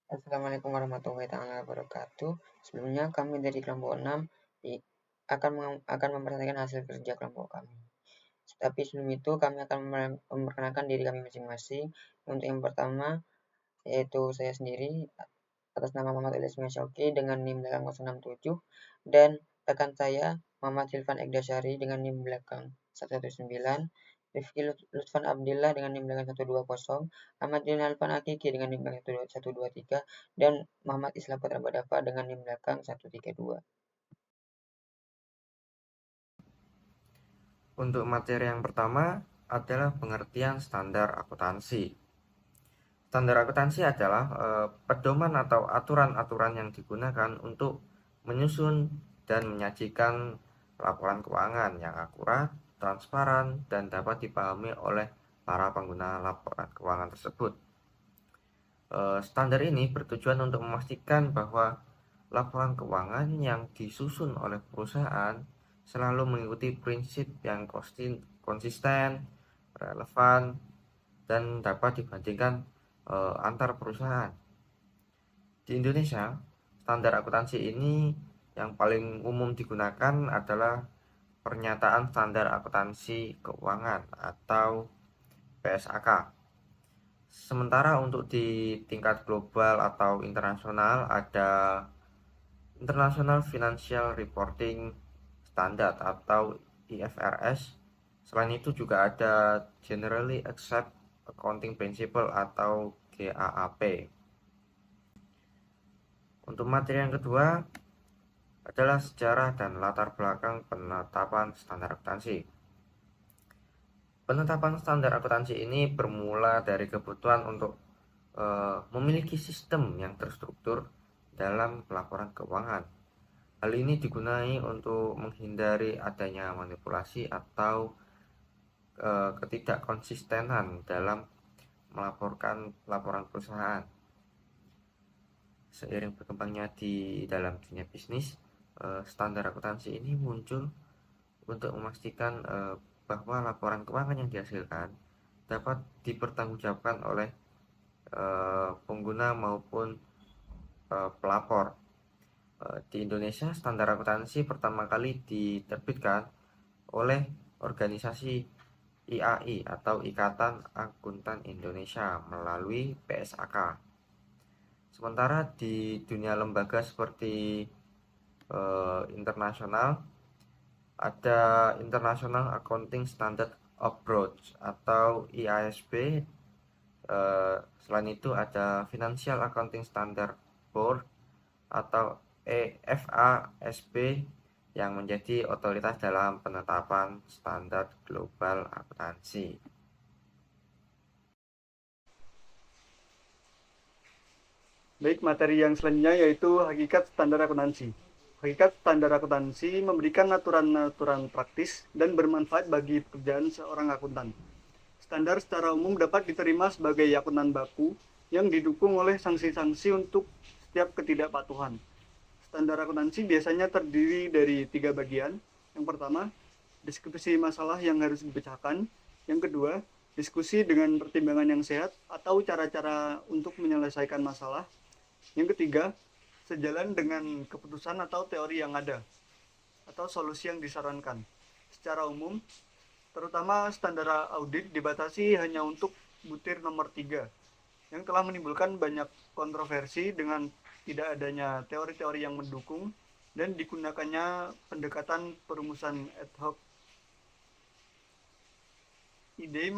Assalamualaikum warahmatullahi wabarakatuh. Sebelumnya kami dari kelompok 6 akan memperhatikan hasil kerja kelompok kami. Tapi sebelum itu kami akan memperkenalkan diri kami masing-masing. Untuk yang pertama yaitu saya sendiri atas nama Muhammad Ilyas Syauki dengan NIM belakang 067 dan rekan saya Muhammad Hilvan Egdasyari dengan NIM belakang 119, Rifki Lutfan Abdillah dengan NIM belakang 120, Ahmad Din Alfan Akiki dengan NIM belakang 123 dan Muhammad Islam Putra Badapa dengan NIM belakang 132. Untuk materi yang pertama adalah pengertian standar akuntansi. Standar akuntansi adalah pedoman atau aturan-aturan yang digunakan untuk menyusun dan menyajikan laporan keuangan yang akurat, transparan, dan dapat dipahami oleh para pengguna laporan keuangan tersebut. Standar ini bertujuan untuk memastikan bahwa laporan keuangan yang disusun oleh perusahaan selalu mengikuti prinsip yang konsisten, relevan, dan dapat dibandingkan antar perusahaan. Di Indonesia, standar akuntansi ini yang paling umum digunakan adalah Pernyataan Standar Akuntansi Keuangan atau PSAK. Sementara untuk di tingkat global atau internasional ada International Financial Reporting Standard atau IFRS. Selain itu juga ada Generally Accepted Accounting Principle atau GAAP. Untuk materi yang kedua adalah sejarah dan latar belakang penetapan standar akuntansi. Penetapan standar akuntansi ini bermula dari kebutuhan untuk memiliki sistem yang terstruktur dalam pelaporan keuangan. Hal ini digunakan untuk menghindari adanya manipulasi atau ketidakkonsistenan dalam melaporkan laporan perusahaan. Seiring berkembangnya di dalam dunia bisnis, standar akuntansi ini muncul untuk memastikan bahwa laporan keuangan yang dihasilkan dapat dipertanggungjawabkan oleh pengguna maupun pelapor. Di Indonesia, standar akuntansi pertama kali diterbitkan oleh organisasi IAI atau Ikatan Akuntan Indonesia melalui PSAK. Sementara di dunia lembaga seperti internasional ada International Accounting Standard Approach atau IASB. Selain itu ada Financial Accounting Standard Board atau FASB yang menjadi otoritas dalam penetapan standar global akuntansi. Baik, materi yang selanjutnya yaitu hakikat standar akuntansi. Hakikat standar akuntansi memberikan aturan-aturan praktis dan bermanfaat bagi pekerjaan seorang akuntan. Standar secara umum dapat diterima sebagai akuntan baku yang didukung oleh sanksi-sanksi untuk setiap ketidakpatuhan. Standar akuntansi biasanya terdiri dari 3 bagian. Yang pertama, deskripsi masalah yang harus dipecahkan. Yang kedua, diskusi dengan pertimbangan yang sehat atau cara-cara untuk menyelesaikan masalah. Yang ketiga, sejalan dengan keputusan atau teori yang ada atau solusi yang disarankan. Secara umum, terutama standar audit dibatasi hanya untuk butir nomor 3 yang telah menimbulkan banyak kontroversi dengan tidak adanya teori-teori yang mendukung dan digunakannya pendekatan perumusan ad hoc. Ide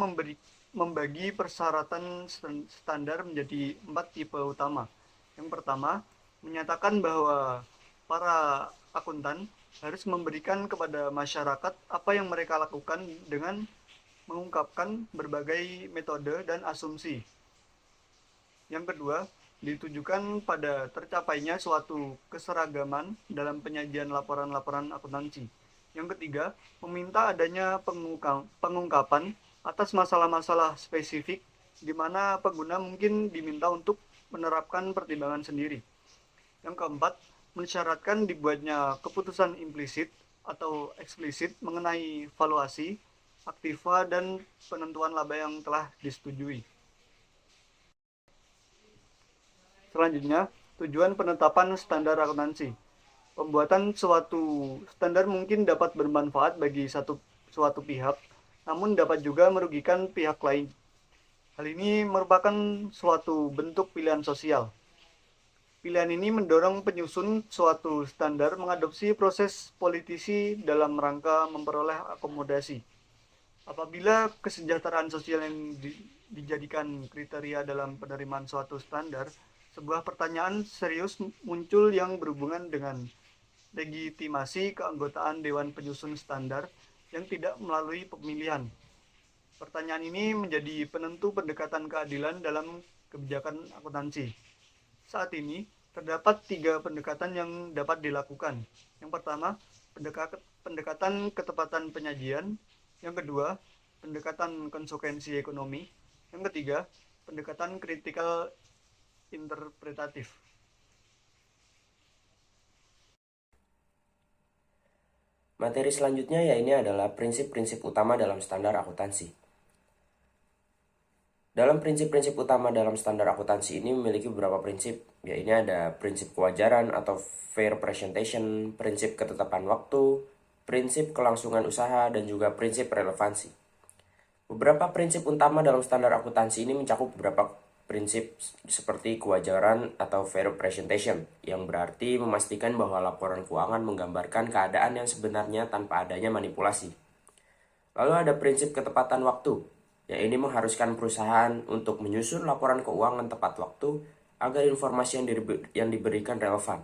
membagi persyaratan standar menjadi 4 tipe utama. Yang pertama, menyatakan bahwa para akuntan harus memberikan kepada masyarakat apa yang mereka lakukan dengan mengungkapkan berbagai metode dan asumsi. Yang kedua, ditujukan pada tercapainya suatu keseragaman dalam penyajian laporan-laporan akuntansi. Yang ketiga, meminta adanya pengungkapan atas masalah-masalah spesifik di mana pengguna mungkin diminta untuk menerapkan pertimbangan sendiri. Yang keempat, mensyaratkan dibuatnya keputusan implisit atau eksplisit mengenai valuasi, aktiva, dan penentuan laba yang telah disetujui. Selanjutnya, tujuan penetapan standar akuntansi. Pembuatan suatu standar mungkin dapat bermanfaat bagi suatu pihak, namun dapat juga merugikan pihak lain. Hal ini merupakan suatu bentuk pilihan sosial. Pilihan ini mendorong penyusun suatu standar mengadopsi proses politisi dalam rangka memperoleh akomodasi. Apabila kesejahteraan sosial yang dijadikan kriteria dalam penerimaan suatu standar, sebuah pertanyaan serius muncul yang berhubungan dengan legitimasi keanggotaan Dewan Penyusun Standar yang tidak melalui pemilihan. Pertanyaan ini menjadi penentu pendekatan keadilan dalam kebijakan akuntansi. Saat ini, terdapat 3 pendekatan yang dapat dilakukan. Yang pertama, pendekatan ketepatan penyajian. Yang kedua, pendekatan konsekuensi ekonomi. Yang ketiga, pendekatan kritikal interpretatif. Materi selanjutnya ini adalah prinsip-prinsip utama dalam standar akuntansi. Dalam prinsip-prinsip utama dalam standar akuntansi ini memiliki beberapa prinsip, yaitu ada prinsip kewajaran atau fair presentation, prinsip ketetapan waktu, prinsip kelangsungan usaha, dan juga prinsip relevansi. Beberapa prinsip utama dalam standar akuntansi ini mencakup beberapa prinsip seperti kewajaran atau fair presentation, yang berarti memastikan bahwa laporan keuangan menggambarkan keadaan yang sebenarnya tanpa adanya manipulasi. Lalu ada prinsip ketepatan waktu, yang ini mengharuskan perusahaan untuk menyusun laporan keuangan tepat waktu agar informasi yang diberikan relevan.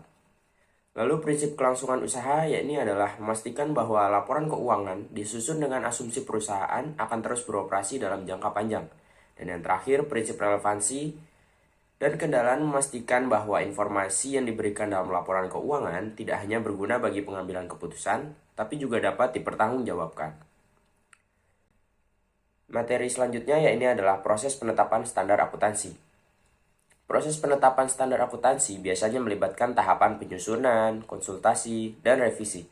Lalu prinsip kelangsungan usaha, yakni adalah memastikan bahwa laporan keuangan disusun dengan asumsi perusahaan akan terus beroperasi dalam jangka panjang. Dan yang terakhir, prinsip relevansi dan kendaraan memastikan bahwa informasi yang diberikan dalam laporan keuangan tidak hanya berguna bagi pengambilan keputusan, tapi juga dapat dipertanggungjawabkan. Materi selanjutnya ini adalah proses penetapan standar akuntansi. Proses penetapan standar akuntansi biasanya melibatkan tahapan penyusunan, konsultasi, dan revisi.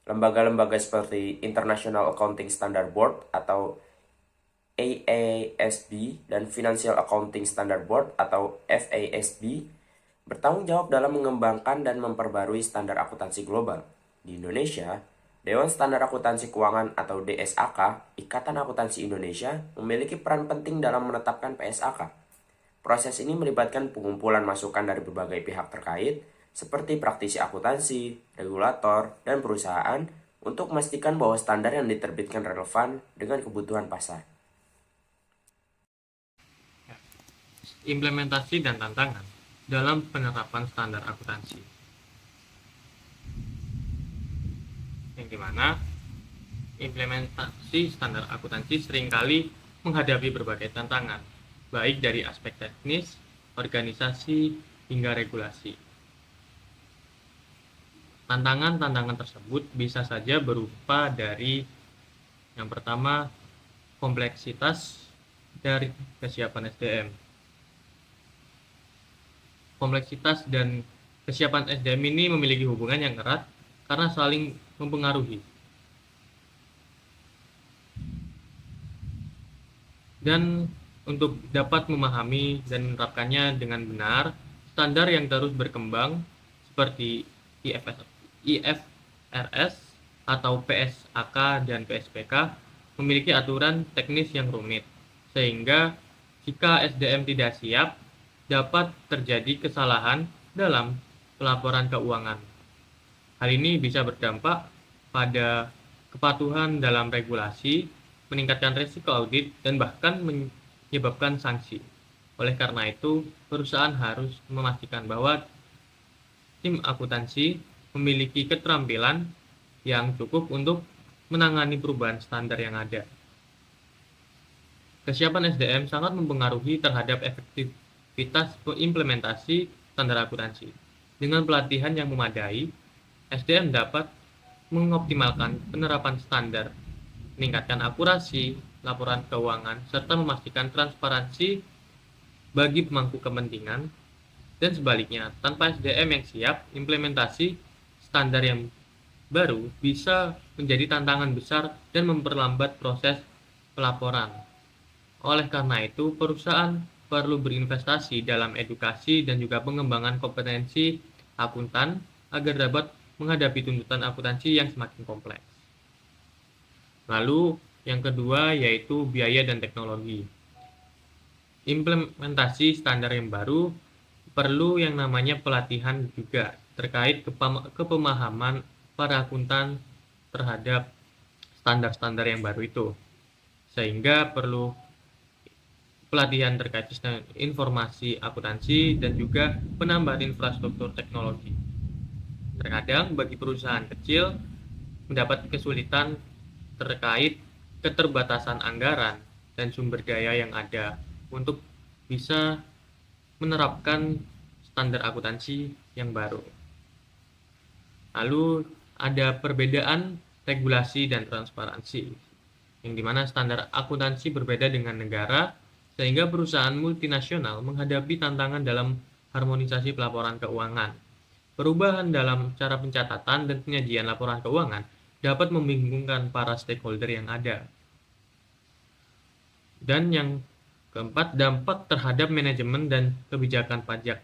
Lembaga-lembaga seperti International Accounting Standard Board atau AASB dan Financial Accounting Standard Board atau FASB bertanggung jawab dalam mengembangkan dan memperbarui standar akuntansi global. Di Indonesia, Dewan Standar Akuntansi Keuangan atau DSAK, Ikatan Akuntansi Indonesia, memiliki peran penting dalam menetapkan PSAK. Proses ini melibatkan pengumpulan masukan dari berbagai pihak terkait, seperti praktisi akuntansi, regulator, dan perusahaan, untuk memastikan bahwa standar yang diterbitkan relevan dengan kebutuhan pasar. Implementasi dan tantangan dalam penerapan standar akuntansi, yang dimana implementasi standar akuntansi seringkali menghadapi berbagai tantangan, baik dari aspek teknis, organisasi, hingga regulasi. Tantangan-tantangan tersebut bisa saja berupa dari yang pertama, kompleksitas dari kesiapan SDM. Kompleksitas dan kesiapan SDM ini memiliki hubungan yang erat karena saling mempengaruhi. Dan untuk dapat memahami dan menerapkannya dengan benar, standar yang terus berkembang seperti IFRS atau PSAK dan PSPK memiliki aturan teknis yang rumit, sehingga jika SDM tidak siap, dapat terjadi kesalahan dalam pelaporan keuangan. Hal ini bisa berdampak pada kepatuhan dalam regulasi, meningkatkan risiko audit, dan bahkan menyebabkan sanksi. Oleh karena itu, perusahaan harus memastikan bahwa tim akuntansi memiliki keterampilan yang cukup untuk menangani perubahan standar yang ada. Kesiapan SDM sangat mempengaruhi terhadap efektivitas implementasi standar akuntansi. Dengan pelatihan yang memadai, SDM dapat mengoptimalkan penerapan standar, meningkatkan akurasi laporan keuangan, serta memastikan transparansi bagi pemangku kepentingan. Dan sebaliknya, tanpa SDM yang siap, implementasi standar yang baru bisa menjadi tantangan besar dan memperlambat proses pelaporan. Oleh karena itu, perusahaan perlu berinvestasi dalam edukasi dan juga pengembangan kompetensi akuntan agar dapat menghadapi tuntutan akuntansi yang semakin kompleks. Lalu yang kedua yaitu biaya dan teknologi. Implementasi standar yang baru perlu yang namanya pelatihan juga terkait kepemahaman para akuntan terhadap standar-standar yang baru itu. Sehingga perlu pelatihan terkait sistem informasi akuntansi dan juga penambahan infrastruktur teknologi. Terkadang bagi perusahaan kecil mendapat kesulitan terkait keterbatasan anggaran dan sumber daya yang ada untuk bisa menerapkan standar akuntansi yang baru. Lalu ada perbedaan regulasi dan transparansi, yang dimana standar akuntansi berbeda dengan negara, sehingga perusahaan multinasional menghadapi tantangan dalam harmonisasi pelaporan keuangan. Perubahan dalam cara pencatatan dan penyajian laporan keuangan dapat membingungkan para stakeholder yang ada. Dan yang keempat, dampak terhadap manajemen dan kebijakan pajak.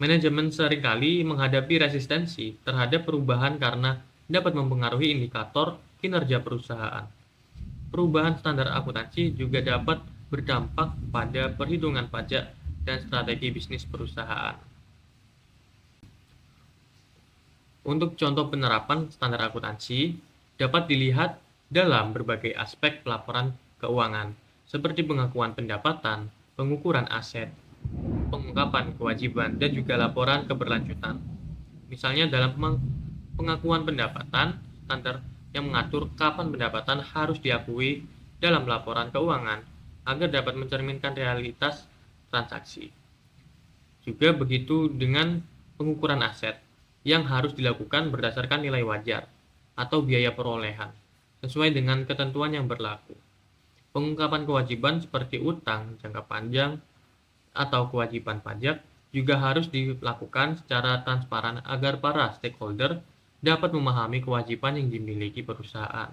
Manajemen seringkali menghadapi resistensi terhadap perubahan karena dapat mempengaruhi indikator kinerja perusahaan. Perubahan standar akuntansi juga dapat berdampak pada perhitungan pajak dan strategi bisnis perusahaan. Untuk contoh penerapan standar akuntansi dapat dilihat dalam berbagai aspek pelaporan keuangan, seperti pengakuan pendapatan, pengukuran aset, pengungkapan kewajiban, dan juga laporan keberlanjutan. Misalnya dalam pengakuan pendapatan, standar yang mengatur kapan pendapatan harus diakui dalam laporan keuangan agar dapat mencerminkan realitas transaksi. Juga begitu dengan pengukuran aset yang harus dilakukan berdasarkan nilai wajar atau biaya perolehan sesuai dengan ketentuan yang berlaku. Pengungkapan kewajiban seperti utang jangka panjang atau kewajiban pajak juga harus dilakukan secara transparan agar para stakeholder dapat memahami kewajiban yang dimiliki perusahaan.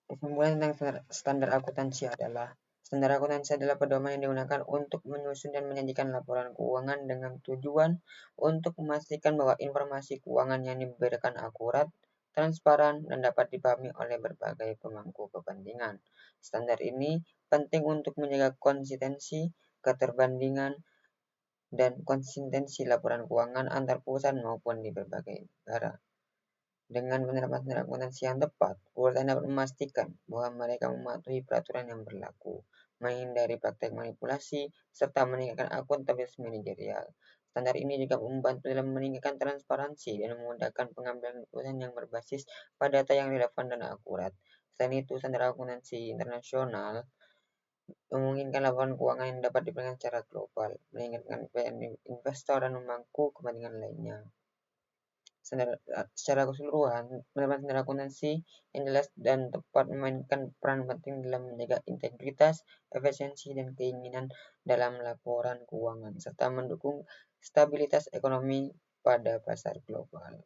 Kesimpulan tentang standar akuntansi adalah standar akuntansi adalah pedoman yang digunakan untuk menyusun dan menyajikan laporan keuangan dengan tujuan untuk memastikan bahwa informasi keuangan yang diberikan akurat, transparan, dan dapat dipahami oleh berbagai pemangku kepentingan. Standar ini penting untuk menjaga konsistensi, keterbandingan, dan konsistensi laporan keuangan antar perusahaan maupun di berbagai negara. Dengan penerapan standar akuntansi yang tepat, perusahaan dapat memastikan bahwa mereka mematuhi peraturan yang berlaku, menghindari praktek manipulasi, serta meningkatkan akuntabilitas manajerial. Standar ini juga membantu dalam meningkatkan transparansi dan memudahkan pengambilan keputusan yang berbasis pada data yang relevan dan akurat. Selain itu, standar akuntansi internasional memungkinkan laporan keuangan yang dapat diberikan secara global, meningkatkan kepercayaan investor dan memangku kepentingan lainnya. Secara keseluruhan, penerapan standar akuntansi yang jelas dan tepat memainkan peran penting dalam menjaga integritas, efisiensi, dan keinginan dalam laporan keuangan, serta mendukung stabilitas ekonomi pada pasar global.